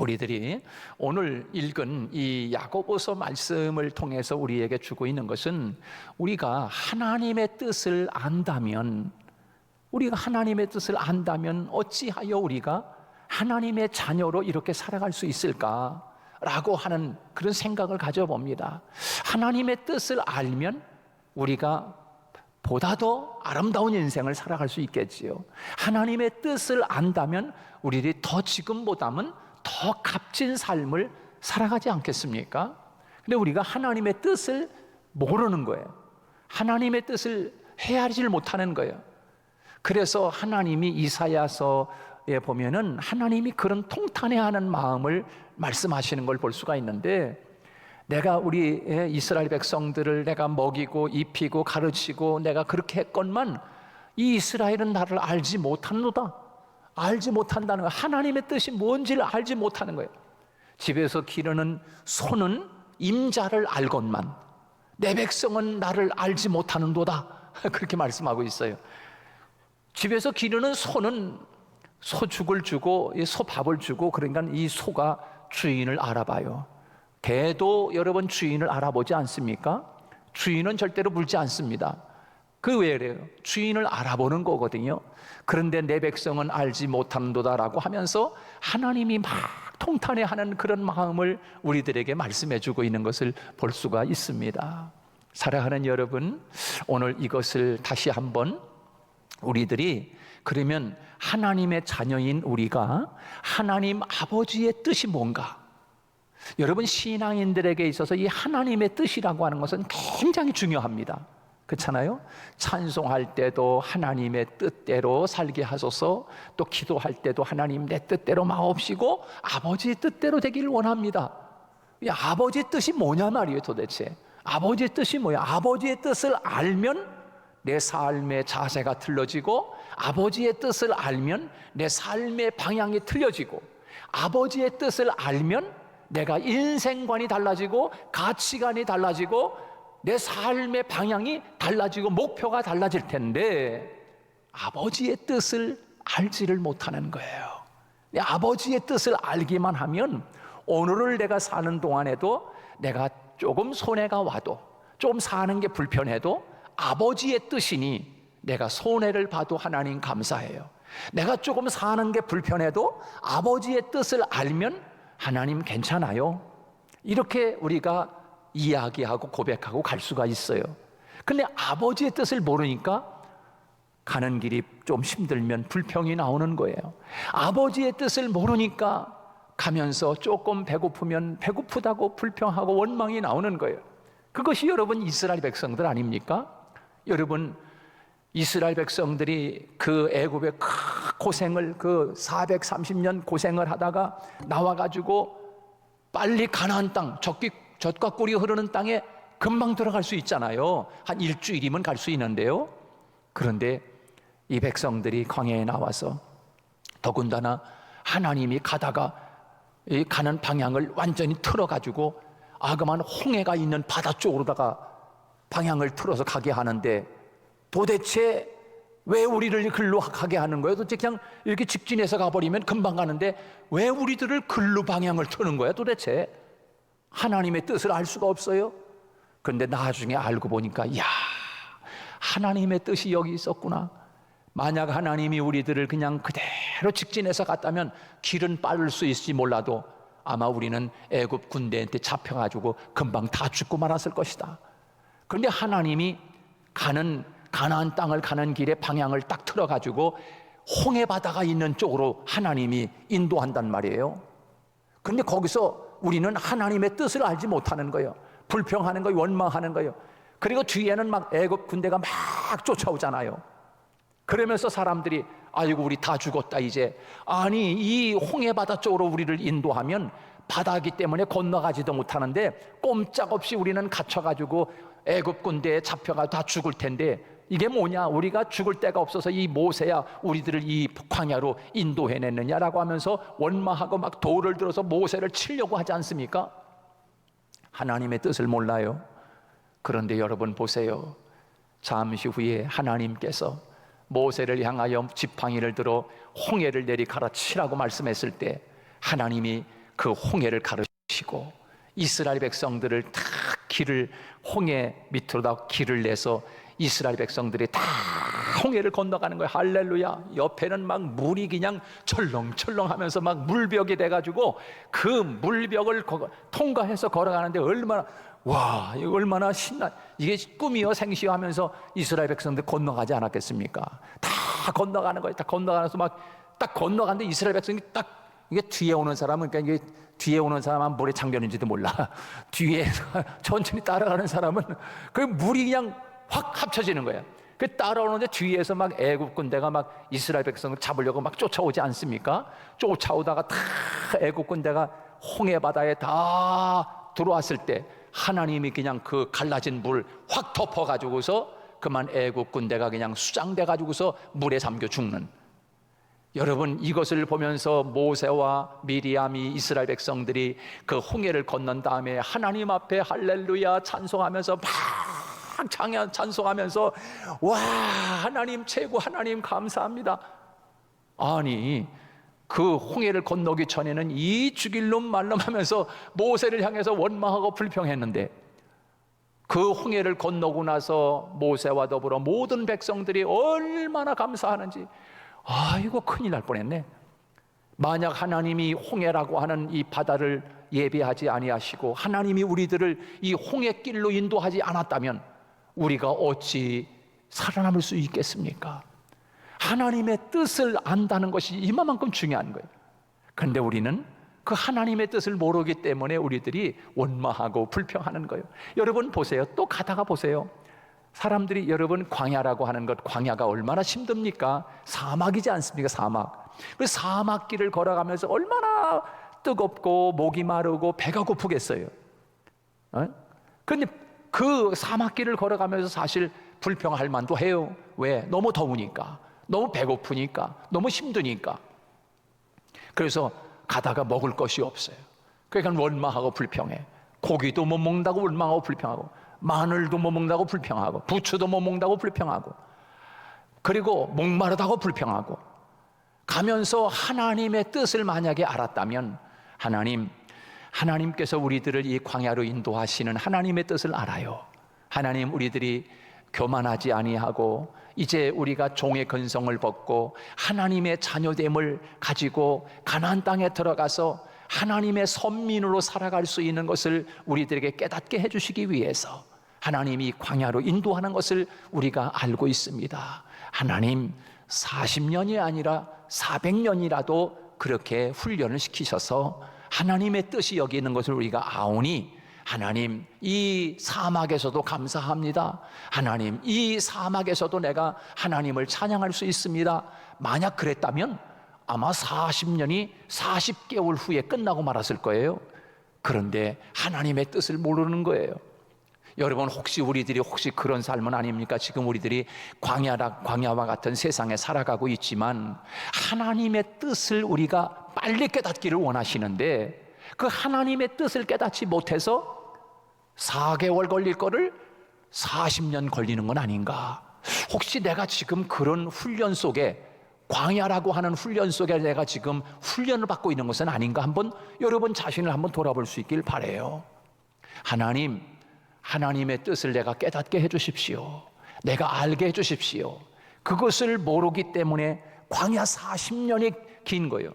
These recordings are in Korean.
우리들이 오늘 읽은 이 야고보서 말씀을 통해서 우리에게 주고 있는 것은, 우리가 하나님의 뜻을 안다면, 어찌하여 우리가 하나님의 자녀로 이렇게 살아갈 수 있을까라고 하는 그런 생각을 가져봅니다. 하나님의 뜻을 알면 우리가 보다 더 아름다운 인생을 살아갈 수 있겠지요. 하나님의 뜻을 안다면 우리들이 더 지금보다는 더 값진 삶을 살아가지 않겠습니까? 근데 우리가 하나님의 뜻을 모르는 거예요. 하나님의 뜻을 헤아리질 못하는 거예요. 그래서 하나님이 이사야서에 보면은 하나님이 그런 통탄해하는 마음을 말씀하시는 걸 볼 수가 있는데, 내가 우리 이스라엘 백성들을 내가 먹이고 입히고 가르치고 내가 그렇게 했건만 이 이스라엘은 나를 알지 못하는도다. 알지 못한다는 거예요. 하나님의 뜻이 뭔지를 알지 못하는 거예요. 집에서 기르는 소는 임자를 알건만 내 백성은 나를 알지 못하는도다. 그렇게 말씀하고 있어요. 집에서 기르는 소는 소죽을 주고 소밥을 주고, 그러니까 이 소가 주인을 알아봐요. 개도 여러분 주인을 알아보지 않습니까? 주인은 절대로 물지 않습니다. 그 외래요. 주인을 알아보는 거거든요. 그런데 내 백성은 알지 못하는도다라고 하면서 하나님이 막 통탄해하는 그런 마음을 우리들에게 말씀해 주고 있는 것을 볼 수가 있습니다. 사랑하는 여러분, 오늘 이것을 다시 한번 우리들이, 그러면 하나님의 자녀인 우리가 하나님 아버지의 뜻이 뭔가, 여러분 신앙인들에게 있어서 이 하나님의 뜻이라고 하는 것은 굉장히 중요합니다. 그렇잖아요? 찬송할 때도 하나님의 뜻대로 살게 하소서, 또 기도할 때도 하나님 내 뜻대로 마옵시고 아버지의 뜻대로 되기를 원합니다. 이 아버지의 뜻이 뭐냐 말이에요. 도대체 아버지의 뜻이 뭐야? 아버지의 뜻을 알면 내 삶의 자세가 틀어지고, 아버지의 뜻을 알면 내 삶의 방향이 틀어지고, 아버지의 뜻을 알면 내가 인생관이 달라지고 가치관이 달라지고 내 삶의 방향이 달라지고 목표가 달라질 텐데, 아버지의 뜻을 알지를 못하는 거예요. 아버지의 뜻을 알기만 하면 오늘을 내가 사는 동안에도 내가 조금 손해가 와도, 좀 사는 게 불편해도 아버지의 뜻이니 내가 손해를 봐도 하나님 감사해요. 내가 조금 사는 게 불편해도 아버지의 뜻을 알면 하나님 괜찮아요. 이렇게 우리가 이야기하고 고백하고 갈 수가 있어요. 근데 아버지의 뜻을 모르니까 가는 길이 좀 힘들면 불평이 나오는 거예요. 아버지의 뜻을 모르니까 가면서 조금 배고프면 배고프다고 불평하고 원망이 나오는 거예요. 그것이 여러분 이스라엘 백성들 아닙니까? 여러분 이스라엘 백성들이 그 애굽의 고생을, 그 430년 고생을 하다가 나와가지고 빨리 가나안 땅, 젖과 꿀이 흐르는 땅에 금방 들어갈 수 있잖아요. 한 일주일이면 갈 수 있는데요. 그런데 이 백성들이 광야에 나와서, 더군다나 하나님이 가다가 이 가는 방향을 완전히 틀어가지고 아그만 홍해가 있는 바다 쪽으로다가 방향을 틀어서 가게 하는데, 도대체 왜 우리를 글로 가게 하는 거예요? 도대체 그냥 이렇게 직진해서 가버리면 금방 가는데 왜 우리들을 글로 방향을 트는 거야 도대체? 하나님의 뜻을 알 수가 없어요. 그런데 나중에 알고 보니까, 야, 하나님의 뜻이 여기 있었구나. 만약 하나님이 우리들을 그냥 그대로 직진해서 갔다면 길은 빠를 수 있을지 몰라도 아마 우리는 애굽 군대한테 잡혀가지고 금방 다 죽고 말았을 것이다. 그런데 하나님이 가나안 땅을 가는 길에 방향을 딱 틀어가지고 홍해 바다가 있는 쪽으로 하나님이 인도한단 말이에요. 그런데 거기서 우리는 하나님의 뜻을 알지 못하는 거예요. 불평하는 거예요. 원망하는 거예요. 그리고 뒤에는 막 애굽 군대가 막 쫓아오잖아요. 그러면서 사람들이, 아이고 우리 다 죽었다 이제. 아니, 이 홍해 바다 쪽으로 우리를 인도하면 바다이기 때문에 건너가지도 못하는데 꼼짝없이 우리는 갇혀가지고 애굽 군대에 잡혀가 다 죽을 텐데, 이게 뭐냐, 우리가 죽을 데가 없어서 이 모세야 우리들을 이 광야로 인도해냈느냐라고 하면서 원망하고 막 돌을 들어서 모세를 치려고 하지 않습니까? 하나님의 뜻을 몰라요. 그런데 여러분 보세요. 잠시 후에 하나님께서 모세를 향하여 지팡이를 들어 홍해를 내리 갈아치라고 말씀했을 때, 하나님이 그 홍해를 가르시고 이스라엘 백성들을 다 길을 홍해 밑으로다 길을 내서 이스라엘 백성들이 다 홍해를 건너가는 거예요. 할렐루야. 옆에는 막 물이 그냥 철렁철렁하면서 막 물벽이 돼가지고 그 물벽을 통과해서 걸어가는데 얼마나 와, 이거 얼마나 신나, 이게 꿈이요 생시요 하면서 이스라엘 백성들 건너가지 않았겠습니까? 다 건너가는 거예요. 다 건너가면서 막 딱 건너가는데 이스라엘 백성이 딱 이게 뒤에 오는 사람은 그러니까 이게 뒤에 오는 사람은 물에 잠겼는지도 몰라. 뒤에 천천히 따라가는 사람은 그 물이 그냥 확 합쳐지는 거예요. 그 따라오는데 뒤에서 막 애굽 군대가 막 이스라엘 백성을 잡으려고 막 쫓아오지 않습니까? 쫓아오다가 다 애굽 군대가 홍해 바다에 다 들어왔을 때 하나님이 그냥 그 갈라진 물 확 덮어가지고서 그만 애굽 군대가 그냥 수장돼가지고서 물에 잠겨 죽는. 여러분, 이것을 보면서 모세와 미리암이 이스라엘 백성들이 그 홍해를 건넌 다음에 하나님 앞에 할렐루야 찬송하면서 막 찬송하면서 와, 하나님 최고, 하나님 감사합니다. 아니, 그 홍해를 건너기 전에는 이 죽일 놈 말놈 하면서 모세를 향해서 원망하고 불평했는데 그 홍해를 건너고 나서 모세와 더불어 모든 백성들이 얼마나 감사하는지. 아이고, 큰일 날 뻔했네. 만약 하나님이 홍해라고 하는 이 바다를 예비하지 아니하시고 하나님이 우리들을 이 홍해길로 인도하지 않았다면 우리가 어찌 살아남을 수 있겠습니까? 하나님의 뜻을 안다는 것이 이만큼 중요한 거예요. 그런데 우리는 그 하나님의 뜻을 모르기 때문에 우리들이 원망하고 불평하는 거예요. 여러분 보세요. 또 가다가 보세요. 사람들이, 여러분, 광야라고 하는 것, 광야가 얼마나 힘듭니까? 사막이지 않습니까? 사막. 그 사막길을 걸어가면서 얼마나 뜨겁고 목이 마르고 배가 고프겠어요. 그런데 그 사막길을 걸어가면서 사실 불평할 만도 해요. 왜? 너무 더우니까, 너무 배고프니까, 너무 힘드니까. 그래서 가다가 먹을 것이 없어요. 그러니까 원망하고 불평해. 고기도 못 먹는다고 원망하고 불평하고, 마늘도 못 먹는다고 불평하고, 부추도 못 먹는다고 불평하고, 그리고 목마르다고 불평하고, 가면서 하나님의 뜻을 만약에 알았다면, 하나님께서 우리들을 이 광야로 인도하시는 하나님의 뜻을 알아요. 하나님, 우리들이 교만하지 아니하고 이제 우리가 종의 근성을 벗고 하나님의 자녀됨을 가지고 가나안 땅에 들어가서 하나님의 선민으로 살아갈 수 있는 것을 우리들에게 깨닫게 해주시기 위해서 하나님이 광야로 인도하는 것을 우리가 알고 있습니다. 하나님, 40년이 아니라 400년이라도 그렇게 훈련을 시키셔서 하나님의 뜻이 여기 있는 것을 우리가 아오니, 하나님, 이 사막에서도 감사합니다. 하나님, 이 사막에서도 내가 하나님을 찬양할 수 있습니다. 만약 그랬다면 아마 40년이 40개월 후에 끝나고 말았을 거예요. 그런데 하나님의 뜻을 모르는 거예요. 여러분, 우리들이 그런 삶은 아닙니까? 지금 우리들이 광야와 같은 세상에 살아가고 있지만 하나님의 뜻을 우리가 빨리 깨닫기를 원하시는데 그 하나님의 뜻을 깨닫지 못해서 4개월 걸릴 거를 40년 걸리는 건 아닌가? 혹시 내가 지금 그런 훈련 속에, 광야라고 하는 훈련 속에 내가 지금 훈련을 받고 있는 것은 아닌가? 한번 여러분 자신을 한번 돌아볼 수 있길 바라요. 하나님의 뜻을 내가 깨닫게 해주십시오. 내가 알게 해주십시오. 그것을 모르기 때문에 광야 40년이 긴 거예요.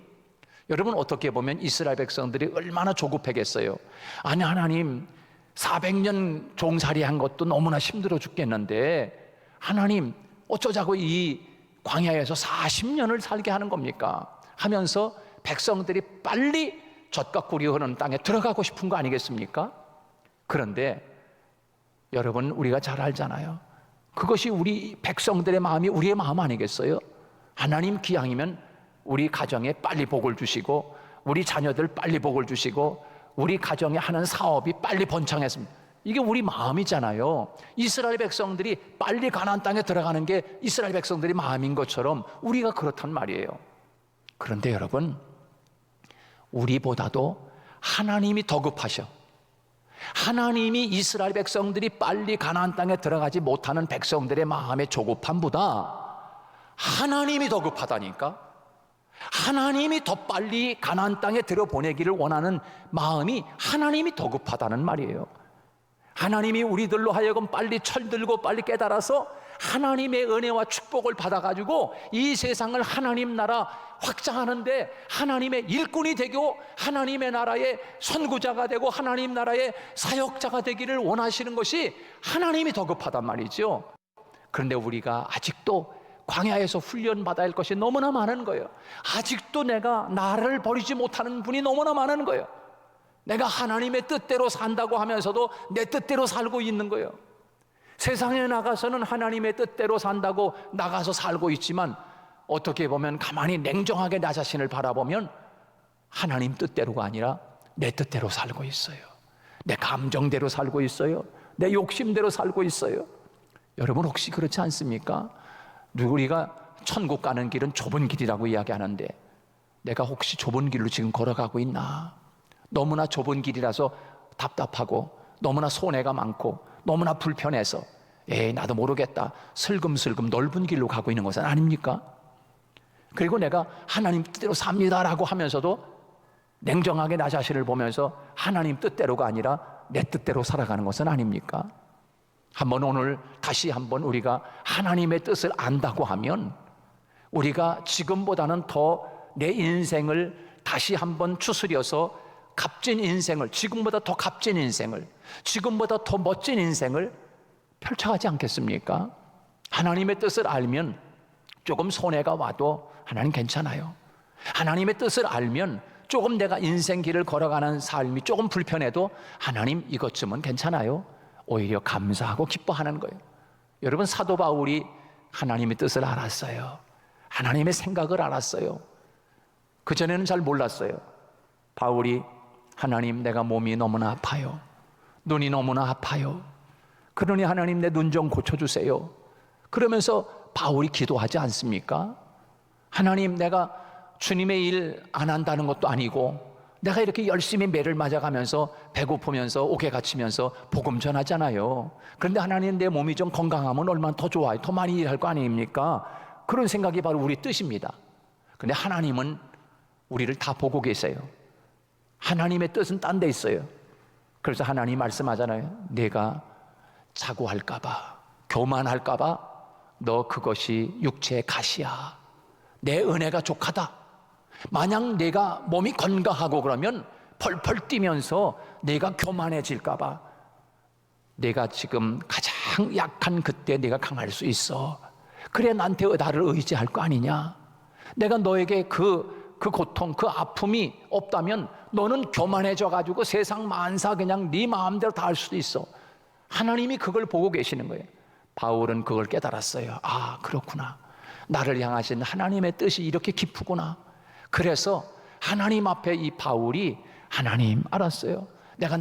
여러분, 어떻게 보면 이스라엘 백성들이 얼마나 조급했겠어요. 아니, 하나님, 400년 종살이 한 것도 너무나 힘들어 죽겠는데 하나님, 어쩌자고 이 광야에서 40년을 살게 하는 겁니까? 하면서 백성들이 빨리 젖과 꿀이 흐르는 땅에 들어가고 싶은 거 아니겠습니까? 그런데 여러분, 우리가 잘 알잖아요. 그것이 우리 백성들의 마음이 우리의 마음 아니겠어요? 하나님 기왕이면 우리 가정에 빨리 복을 주시고, 우리 자녀들 빨리 복을 주시고, 우리 가정에 하는 사업이 빨리 번창했습니다. 이게 우리 마음이잖아요. 이스라엘 백성들이 빨리 가나안 땅에 들어가는 게 이스라엘 백성들의 마음인 것처럼 우리가 그렇단 말이에요. 그런데 여러분, 우리보다도 하나님이 더 급하셔. 하나님이 이스라엘 백성들이 빨리 가나안 땅에 들어가지 못하는 백성들의 마음의 조급함보다 하나님이 더 급하다니까. 하나님이 더 빨리 가나안 땅에 들여보내기를 원하는 마음이 하나님이 더 급하다는 말이에요. 하나님이 우리들로 하여금 빨리 철들고 빨리 깨달아서 하나님의 은혜와 축복을 받아가지고 이 세상을 하나님 나라 확장하는데 하나님의 일꾼이 되고 하나님의 나라의 선구자가 되고 하나님 나라의 사역자가 되기를 원하시는 것이 하나님이 더 급하단 말이죠. 그런데 우리가 아직도 광야에서 훈련받아야 할 것이 너무나 많은 거예요. 아직도 내가 나를 버리지 못하는 분이 너무나 많은 거예요. 내가 하나님의 뜻대로 산다고 하면서도 내 뜻대로 살고 있는 거예요. 세상에 나가서는 하나님의 뜻대로 산다고 나가서 살고 있지만 어떻게 보면 가만히 냉정하게 나 자신을 바라보면 하나님 뜻대로가 아니라 내 뜻대로 살고 있어요. 내 감정대로 살고 있어요. 내 욕심대로 살고 있어요. 여러분 혹시 그렇지 않습니까? 우리가 천국 가는 길은 좁은 길이라고 이야기하는데 내가 혹시 좁은 길로 지금 걸어가고 있나? 너무나 좁은 길이라서 답답하고 너무나 손해가 많고 너무나 불편해서 나도 모르겠다 슬금슬금 넓은 길로 가고 있는 것은 아닙니까? 그리고 내가 하나님 뜻대로 삽니다라고 하면서도 냉정하게 나 자신을 보면서 하나님 뜻대로가 아니라 내 뜻대로 살아가는 것은 아닙니까? 한번 오늘 다시 한번 우리가 하나님의 뜻을 안다고 하면 우리가 지금보다는 더 내 인생을 다시 한번 추스려서 값진 인생을, 지금보다 더 값진 인생을, 지금보다 더 멋진 인생을 펼쳐가지 않겠습니까? 하나님의 뜻을 알면 조금 손해가 와도 하나님 괜찮아요. 하나님의 뜻을 알면 조금 내가 인생 길을 걸어가는 삶이 조금 불편해도 하나님 이것쯤은 괜찮아요. 오히려 감사하고 기뻐하는 거예요. 여러분 사도 바울이 하나님의 뜻을 알았어요. 하나님의 생각을 알았어요. 그전에는 잘 몰랐어요. 바울이 하나님 내가 몸이 너무나 아파요. 눈이 너무나 아파요. 그러니 하나님 내 눈 좀 고쳐주세요. 그러면서 바울이 기도하지 않습니까? 하나님 내가 주님의 일 안 한다는 것도 아니고 내가 이렇게 열심히 매를 맞아가면서 배고프면서 옥에 갇히면서 복음 전하잖아요. 그런데 하나님 내 몸이 좀 건강하면 얼마나 더 좋아요. 더 많이 일할 거 아닙니까? 그런 생각이 바로 우리 뜻입니다. 그런데 하나님은 우리를 다 보고 계세요. 하나님의 뜻은 딴 데 있어요. 그래서 하나님 말씀하잖아요. 내가 자고할까봐 교만할까봐 너 그것이 육체의 가시야. 내 은혜가 족하다. 만약 내가 몸이 건강하고 그러면 펄펄 뛰면서 내가 교만해질까봐 내가 지금 가장 약한 그때 내가 강할 수 있어. 그래 나한테 나를 의지할 거 아니냐. 내가 너에게 그 고통, 그 아픔이 없다면 너는 교만해져가지고 세상 만사 그냥 네 마음대로 다 할 수도 있어. 하나님이 그걸 보고 계시는 거예요. 바울은 그걸 깨달았어요. 아 그렇구나. 나를 향하신 하나님의 뜻이 이렇게 깊구나. 그래서 하나님 앞에 이 바울이 하나님 알았어요. 내가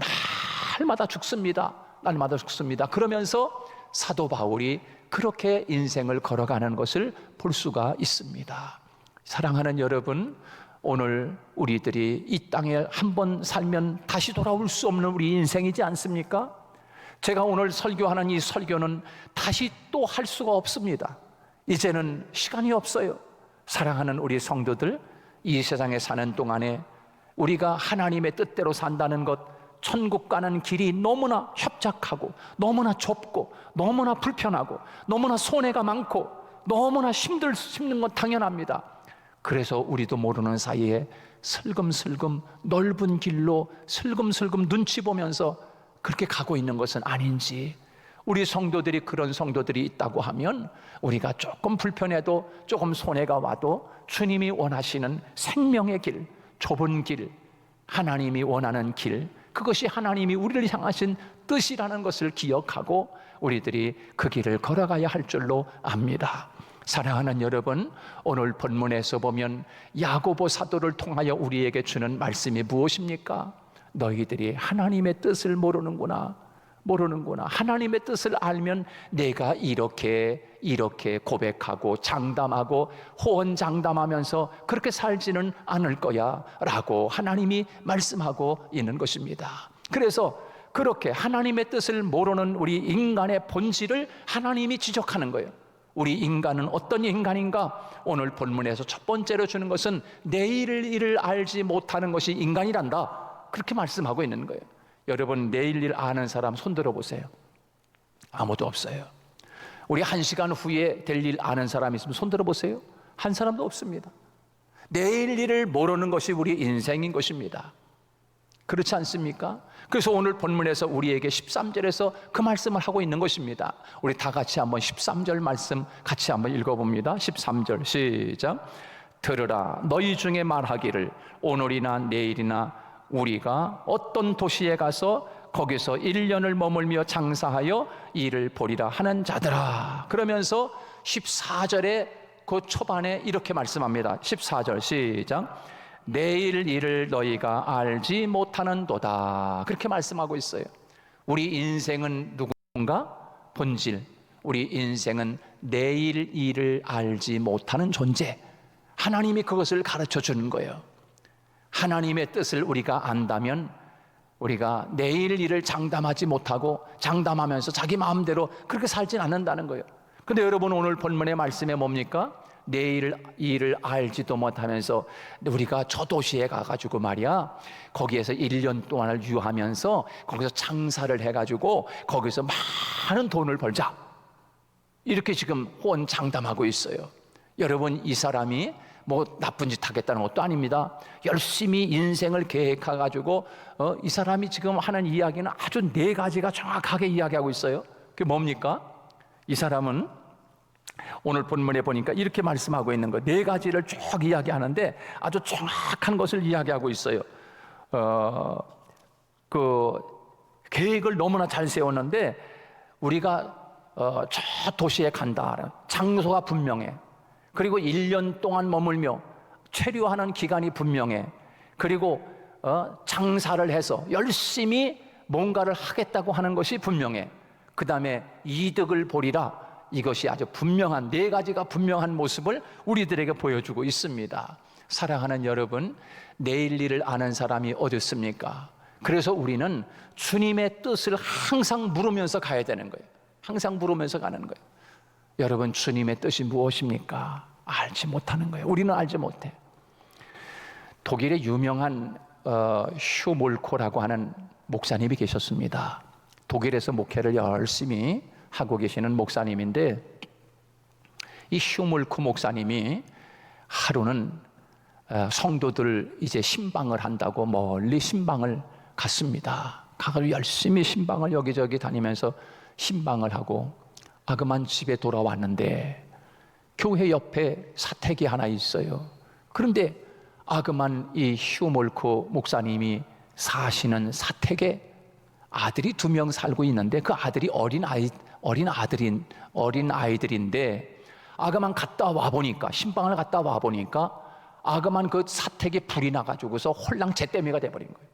날마다 죽습니다. 날마다 죽습니다. 그러면서 사도 바울이 그렇게 인생을 걸어가는 것을 볼 수가 있습니다. 사랑하는 여러분, 오늘 우리들이 이 땅에 한번 살면 다시 돌아올 수 없는 우리 인생이지 않습니까? 제가 오늘 설교하는 이 설교는 다시 또 할 수가 없습니다. 이제는 시간이 없어요. 사랑하는 우리 성도들, 이 세상에 사는 동안에 우리가 하나님의 뜻대로 산다는 것, 천국 가는 길이 너무나 협착하고 너무나 좁고 너무나 불편하고 너무나 손해가 많고 너무나 힘든 건 당연합니다. 그래서 우리도 모르는 사이에 슬금슬금 넓은 길로 슬금슬금 눈치 보면서 그렇게 가고 있는 것은 아닌지, 우리 성도들이 그런 성도들이 있다고 하면 우리가 조금 불편해도 조금 손해가 와도 주님이 원하시는 생명의 길, 좁은 길, 하나님이 원하는 길, 그것이 하나님이 우리를 향하신 뜻이라는 것을 기억하고 우리들이 그 길을 걸어가야 할 줄로 압니다. 사랑하는 여러분, 오늘 본문에서 보면 야고보 사도를 통하여 우리에게 주는 말씀이 무엇입니까? 너희들이 하나님의 뜻을 모르는구나. 하나님의 뜻을 알면 내가 이렇게 고백하고 장담하고 호언장담하면서 그렇게 살지는 않을 거야 라고 하나님이 말씀하고 있는 것입니다. 그래서 그렇게 하나님의 뜻을 모르는 우리 인간의 본질을 하나님이 지적하는 거예요. 우리 인간은 어떤 인간인가? 오늘 본문에서 첫 번째로 주는 것은 내일 일을 알지 못하는 것이 인간이란다, 그렇게 말씀하고 있는 거예요. 여러분, 내일 일 아는 사람 손 들어보세요. 아무도 없어요. 우리 1시간 후에 될 일 아는 사람 있으면 손 들어보세요. 한 사람도 없습니다. 내일 일을 모르는 것이 우리 인생인 것입니다. 그렇지 않습니까? 그래서 오늘 본문에서 우리에게 13절에서 그 말씀을 하고 있는 것입니다. 우리 다 같이 한번 13절 말씀 같이 한번 읽어봅니다. 13절 시작. 들으라, 너희 중에 말하기를 오늘이나 내일이나 우리가 어떤 도시에 가서 거기서 1년을 머물며 장사하여 일을 보리라 하는 자들아. 그러면서 14절에 그 초반에 이렇게 말씀합니다. 14절 시작. 내일 일을 너희가 알지 못하는도다, 그렇게 말씀하고 있어요. 우리 인생은 누군가? 본질, 우리 인생은 내일 일을 알지 못하는 존재. 하나님이 그것을 가르쳐 주는 거예요. 하나님의 뜻을 우리가 안다면 우리가 내일 일을 장담하지 못하고 장담하면서 자기 마음대로 그렇게 살진 않는다는 거예요. 근데 여러분, 오늘 본문의 말씀에 뭡니까? 내일 일을 알지도 못하면서 우리가 저 도시에 가가지고 말이야, 거기에서 1년 동안을 유하면서 거기서 장사를 해가지고 거기서 많은 돈을 벌자, 이렇게 지금 호언장담하고 있어요. 여러분, 이 사람이 뭐 나쁜 짓 하겠다는 것도 아닙니다. 열심히 인생을 계획해가지고 이 사람이 지금 하는 이야기는 아주 4가지가 정확하게 이야기하고 있어요. 그게 뭡니까? 이 사람은 오늘 본문에 보니까 이렇게 말씀하고 있는 거, 4가지를 쭉 이야기하는데 아주 정확한 것을 이야기하고 있어요. 그 계획을 너무나 잘 세웠는데 우리가 저 도시에 간다, 장소가 분명해. 그리고 1년 동안 머물며 체류하는 기간이 분명해. 그리고 장사를 해서 열심히 뭔가를 하겠다고 하는 것이 분명해. 그 다음에 이득을 보리라, 이것이 아주 분명한 4가지가 분명한 모습을 우리들에게 보여주고 있습니다. 사랑하는 여러분, 내일 일을 아는 사람이 어디 있습니까? 그래서 우리는 주님의 뜻을 항상 물으면서 가야 되는 거예요. 항상 물으면서 가는 거예요. 여러분, 주님의 뜻이 무엇입니까? 알지 못하는 거예요. 우리는 알지 못해. 독일의 유명한 슈몰코라고 하는 목사님이 계셨습니다. 독일에서 목회를 열심히 하고 계시는 목사님인데, 이 슈몰코 목사님이 하루는 성도들 이제 신방을 한다고 멀리 신방을 갔습니다. 가서 열심히 신방을 여기저기 다니면서 신방을 하고 아그만 집에 돌아왔는데 교회 옆에 사택이 하나 있어요. 그런데 아그만 이 슈몰코 목사님이 사시는 사택에 아들이 2명 살고 있는데 그 아들이 어린 아이들인데 아그만 갔다 와 보니까, 신방을 갔다 와 보니까 아그만 그 사택에 불이 나가지고서 홀랑 잿더미가 돼버린 거예요.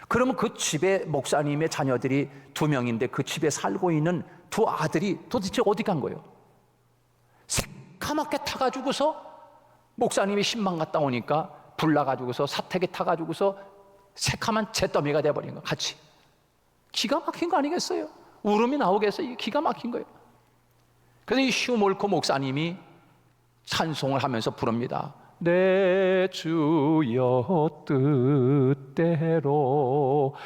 그러면 그 집에 목사님의 자녀들이 2명인데 그 집에 살고 있는 2 아들이 도대체 어디 간 거예요? 새카맣게 타가지고서 목사님이 신방 갔다 오니까 불 나가지고서 사택에 타가지고서 새카만 잿더미가 돼버린 거예요. 같이. 기가 막힌 거 아니겠어요? 울음이 나오겠어요? 기가 막힌 거예요. 그래서 이 슈몰코 목사님이 찬송을 하면서 부릅니다. 내 주여 뜻대로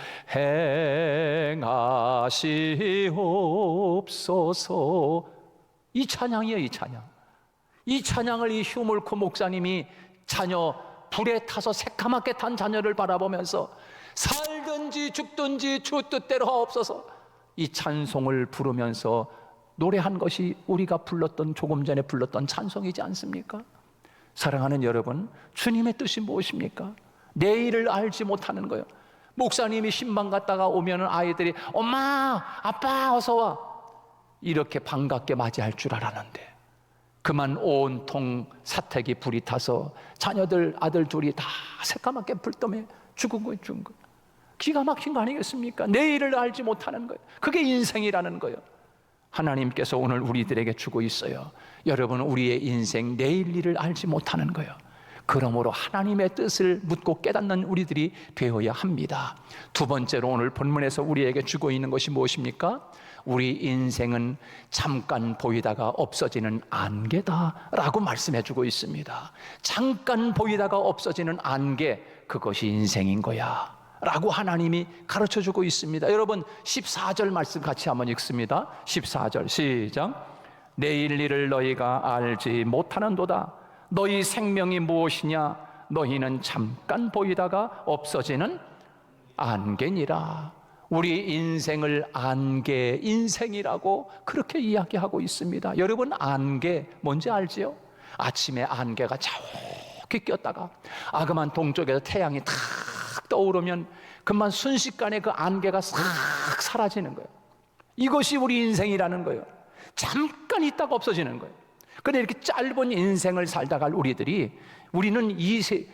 행하시옵소서. 이 찬양이에요, 이 찬양. 이 찬양을 이 슈몰코 목사님이 자녀 불에 타서 새카맣게 탄 자녀를 바라보면서 살든지 죽든지 주 뜻대로 하옵소서, 이 찬송을 부르면서 노래한 것이 우리가 불렀던, 조금 전에 불렀던 찬송이지 않습니까? 사랑하는 여러분, 주님의 뜻이 무엇입니까? 내일을 알지 못하는 거예요. 목사님이 신방 갔다가 오면 아이들이 엄마, 아빠 어서 와, 이렇게 반갑게 맞이할 줄 알았는데 그만 온통 사택이 불이 타서 자녀들, 아들 둘이 다 새까맣게 불 때문에 죽은 거예요. 기가 막힌 거 아니겠습니까? 내일을 알지 못하는 거예요. 그게 인생이라는 거예요. 하나님께서 오늘 우리들에게 주고 있어요. 여러분, 우리의 인생 내일 일을 알지 못하는 거예요. 그러므로 하나님의 뜻을 묻고 깨닫는 우리들이 되어야 합니다. 두 번째로 오늘 본문에서 우리에게 주고 있는 것이 무엇입니까? 우리 인생은 잠깐 보이다가 없어지는 안개다라고 말씀해 주고 있습니다. 잠깐 보이다가 없어지는 안개, 그것이 인생인 거야 라고 하나님이 가르쳐 주고 있습니다. 여러분 14절 말씀 같이 한번 읽습니다. 14절 시작. 내일 일을 너희가 알지 못하는도다. 너희 생명이 무엇이냐? 너희는 잠깐 보이다가 없어지는 안개니라. 우리 인생을 안개, 인생이라고 그렇게 이야기하고 있습니다. 여러분 안개 뭔지 알지요? 아침에 안개가 자욱히 꼈다가 아그만 동쪽에서 태양이 탁 떠오르면 그만 순식간에 그 안개가 싹 사라지는 거예요. 이것이 우리 인생이라는 거예요. 잠깐 있다가 없어지는 거예요. 그런데 이렇게 짧은 인생을 살다가 우리는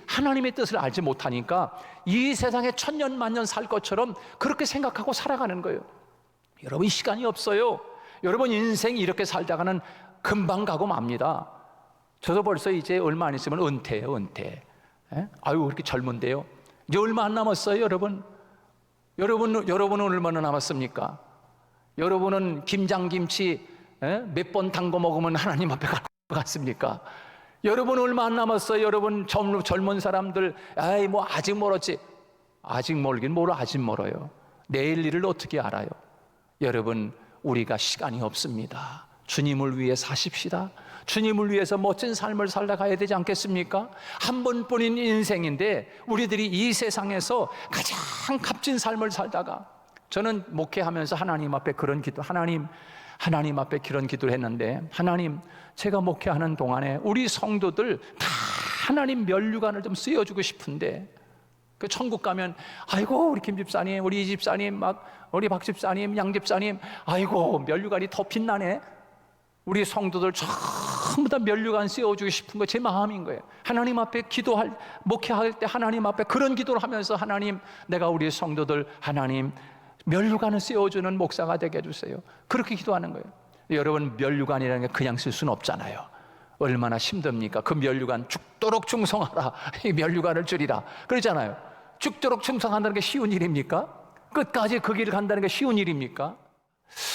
하나님의 뜻을 알지 못하니까 이 세상에 천년 만년 살 것처럼 그렇게 생각하고 살아가는 거예요. 여러분 시간이 없어요. 여러분 인생 이렇게 살다가는 금방 가고 맙니다. 저도 벌써 이제 얼마 안 있으면 은퇴예요, 은퇴. 아유 그렇게 젊은데요. 이제 얼마 안 남았어요, 여러분. 여러분은 얼마나 남았습니까? 여러분은 김장김치 몇 번 담궈 먹으면 하나님 앞에 갈 것 같습니까? 여러분 얼마 안 남았어요. 여러분 젊은 사람들 아이 뭐 아직 멀었지. 아직 멀긴 뭘 아직 멀어요. 내일 일을 어떻게 알아요? 여러분 우리가 시간이 없습니다. 주님을 위해 사십시다. 주님을 위해서 멋진 삶을 살아가야 되지 않겠습니까? 한 번뿐인 인생인데 우리들이 이 세상에서 가장 값진 삶을 살다가, 저는 목회하면서 하나님 앞에 그런 기도, 하나님 앞에 그런 기도를 했는데, 하나님 제가 목회하는 동안에 우리 성도들 다 하나님 면류관을 좀 쓰여주고 싶은데, 그 천국 가면 아이고 우리 김 집사님, 우리 이 집사님, 막 우리 박 집사님, 양 집사님, 아이고 면류관이 더 빛나네. 우리 성도들 전부 다 면류관 씌워주고 싶은 거 제 마음인 거예요. 하나님 앞에 목회할 때 하나님 앞에 그런 기도를 하면서, 하나님 내가 우리 성도들 하나님 면류관을 씌워주는 목사가 되게 해주세요. 그렇게 기도하는 거예요. 여러분 면류관이라는 게 그냥 쓸 수는 없잖아요. 얼마나 힘듭니까? 그 면류관 죽도록 충성하라, 이 면류관을 줄이라 그러잖아요. 죽도록 충성한다는 게 쉬운 일입니까? 끝까지 그 길을 간다는 게 쉬운 일입니까?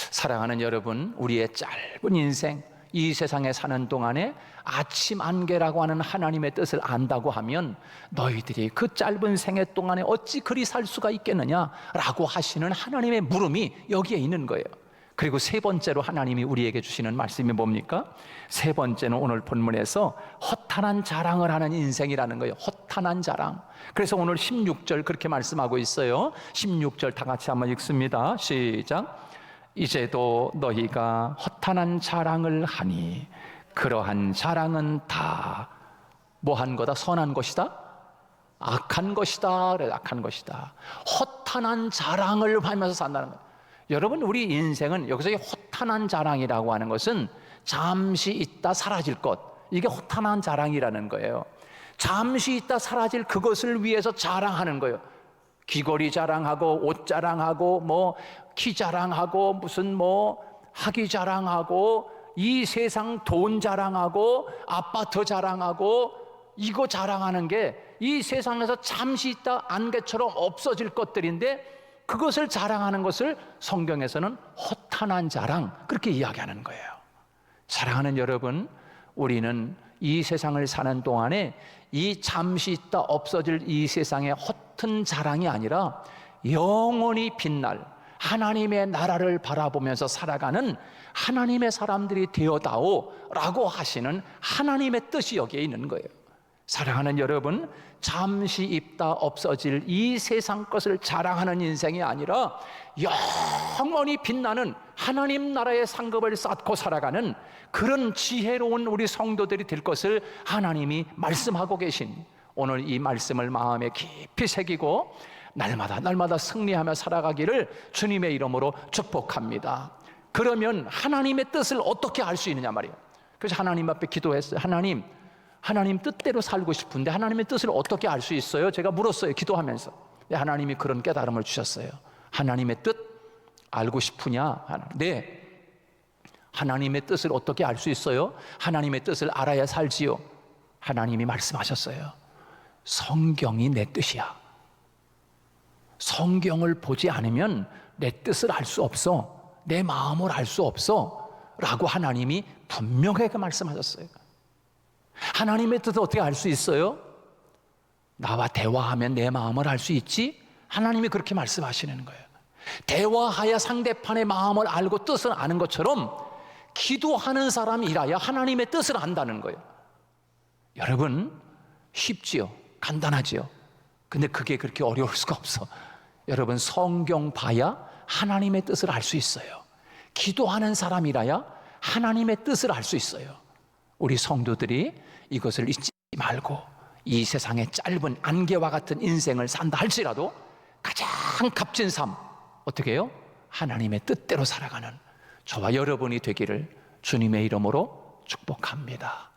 사랑하는 여러분, 우리의 짧은 인생, 이 세상에 사는 동안에 아침 안개라고 하는 하나님의 뜻을 안다고 하면 너희들이 그 짧은 생애 동안에 어찌 그리 살 수가 있겠느냐라고 하시는 하나님의 물음이 여기에 있는 거예요. 그리고 세 번째로 하나님이 우리에게 주시는 말씀이 뭡니까? 세 번째는 오늘 본문에서 허탄한 자랑을 하는 인생이라는 거예요. 허탄한 자랑. 그래서 오늘 16절 그렇게 말씀하고 있어요. 16절 다 같이 한번 읽습니다. 시작. 이제도 너희가 허탄한 자랑을 하니 그러한 자랑은 다 뭐한 거다? 선한 것이다? 악한 것이다. 그래, 악한 것이다. 허탄한 자랑을 하면서 산다는 거예요. 여러분 우리 인생은 여기서 허탄한 자랑이라고 하는 것은 잠시 있다 사라질 것, 이게 허탄한 자랑이라는 거예요. 잠시 있다 사라질 그것을 위해서 자랑하는 거예요. 귀걸이 자랑하고 옷 자랑하고 뭐 키 자랑하고 무슨 뭐 학위 자랑하고 이 세상 돈 자랑하고 아파트 자랑하고 이거 자랑하는 게 이 세상에서 잠시 있다 안개처럼 없어질 것들인데, 그것을 자랑하는 것을 성경에서는 허탄한 자랑 그렇게 이야기하는 거예요. 사랑하는 여러분, 우리는 이 세상을 사는 동안에 이 잠시 있다 없어질 이 세상의 허튼 자랑이 아니라 영원히 빛날 하나님의 나라를 바라보면서 살아가는 하나님의 사람들이 되어다오 라고 하시는 하나님의 뜻이 여기에 있는 거예요. 사랑하는 여러분, 잠시 있다 없어질 이 세상 것을 자랑하는 인생이 아니라 영원히 빛나는 하나님 나라의 상급을 쌓고 살아가는 그런 지혜로운 우리 성도들이 될 것을 하나님이 말씀하고 계신, 오늘 이 말씀을 마음에 깊이 새기고 날마다 승리하며 살아가기를 주님의 이름으로 축복합니다. 그러면 하나님의 뜻을 어떻게 알 수 있느냐 말이에요. 그래서 하나님 앞에 기도했어요. 하나님 뜻대로 살고 싶은데 하나님의 뜻을 어떻게 알 수 있어요? 제가 물었어요, 기도하면서. 하나님이 그런 깨달음을 주셨어요. 하나님의 뜻 알고 싶으냐? 네. 하나님의 뜻을 어떻게 알 수 있어요? 하나님의 뜻을 알아야 살지요. 하나님이 말씀하셨어요. 성경이 내 뜻이야. 성경을 보지 않으면 내 뜻을 알 수 없어. 내 마음을 알 수 없어. 라고 하나님이 분명하게 말씀하셨어요. 하나님의 뜻을 어떻게 알 수 있어요? 나와 대화하면 내 마음을 알 수 있지? 하나님이 그렇게 말씀하시는 거예요. 대화하여 상대편의 마음을 알고 뜻을 아는 것처럼 기도하는 사람이 일하여 하나님의 뜻을 안다는 거예요. 여러분, 쉽지요? 간단하지요? 근데 그게 그렇게 어려울 수가 없어. 여러분, 성경 봐야 하나님의 뜻을 알 수 있어요. 기도하는 사람이라야 하나님의 뜻을 알 수 있어요. 우리 성도들이 이것을 잊지 말고 이 세상의 짧은 안개와 같은 인생을 산다 할지라도 가장 값진 삶, 어떻게 해요? 하나님의 뜻대로 살아가는 저와 여러분이 되기를 주님의 이름으로 축복합니다.